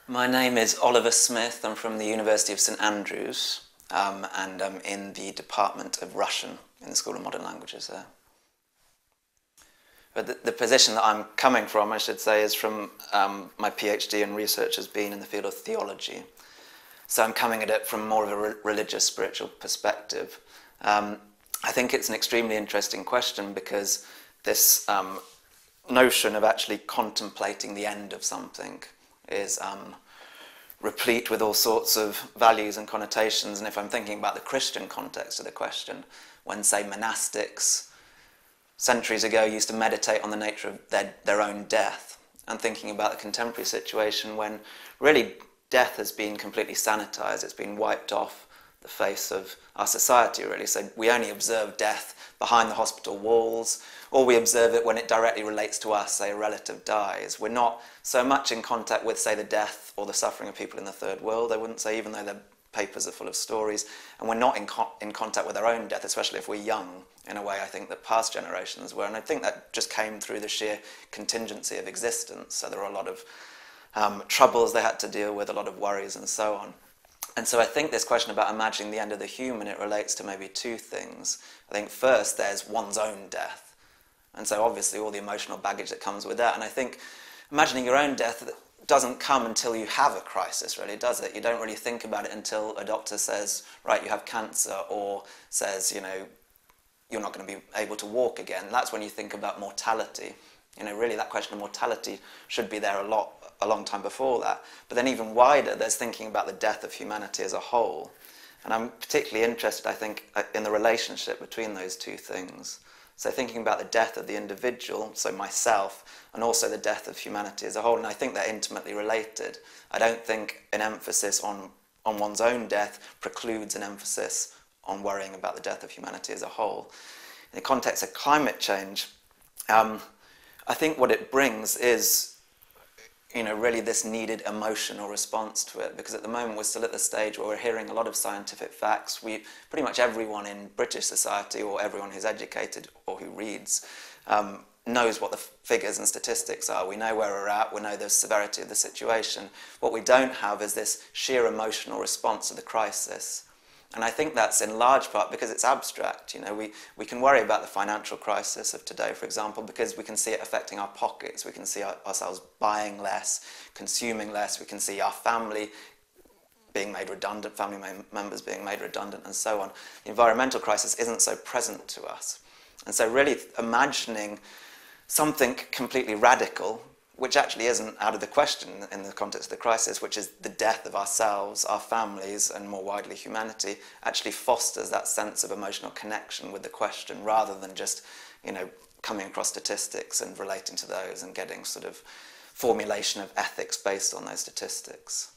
My name is Oliver Smith. I'm from the University of St Andrews, and I'm in the Department of Russian in the School of Modern Languages there. But the position that I'm coming from, I should say, is from my PhD and research has been in the field of theology. So I'm coming at it from more of a religious, spiritual perspective. I think it's an extremely interesting question because this notion of actually contemplating the end of something is replete with all sorts of values and connotations. And if I'm thinking about the Christian context of the question, when, say, monastics centuries ago used to meditate on the nature of their own death, and thinking about the contemporary situation when really death has been completely sanitized, it's been wiped off the face of our society, really. So we only observe death behind the hospital walls, or we observe it when it directly relates to us, say a relative dies. We're not so much in contact with, say, the death or the suffering of people in the third world, I wouldn't say, even though their papers are full of stories, and we're not in contact with our own death, especially if we're young, in a way I think that past generations were, and I think that just came through the sheer contingency of existence. So there were a lot of troubles they had to deal with, a lot of worries and so on. And so I think this question about imagining the end of the human, it relates to maybe two things. I think first there's one's own death, and so obviously all the emotional baggage that comes with that. And I think imagining your own death doesn't come until you have a crisis, really, does it? You don't really think about it until a doctor says, right, you have cancer, or says, you know, you're not going to be able to walk again. That's when you think about mortality. You know, really that question of mortality should be there a long time before that. But then even wider, there's thinking about the death of humanity as a whole. And I'm particularly interested, I think, in the relationship between those two things. So thinking about the death of the individual, so myself, and also the death of humanity as a whole. And I think they're intimately related. I don't think an emphasis on one's own death precludes an emphasis on worrying about the death of humanity as a whole. In the context of climate change, I think what it brings is, you know, really this needed emotional response to it, because at the moment we're still at the stage where we're hearing a lot of scientific facts. Pretty much everyone in British society, or everyone who's educated or who reads, knows what the figures and statistics are. We know where we're at, we know the severity of the situation. What we don't have is this sheer emotional response to the crisis. And I think that's in large part because it's abstract. You know, we can worry about the financial crisis of today, for example, because we can see it affecting our pockets. We can see ourselves buying less, consuming less. We can see our family being made redundant, family members being made redundant, and so on. The environmental crisis isn't so present to us. And so really imagining something completely radical, which actually isn't out of the question in the context of the crisis, which is the death of ourselves, our families, and more widely humanity, actually fosters that sense of emotional connection with the question, rather than just, you know, coming across statistics and relating to those and getting sort of formulation of ethics based on those statistics.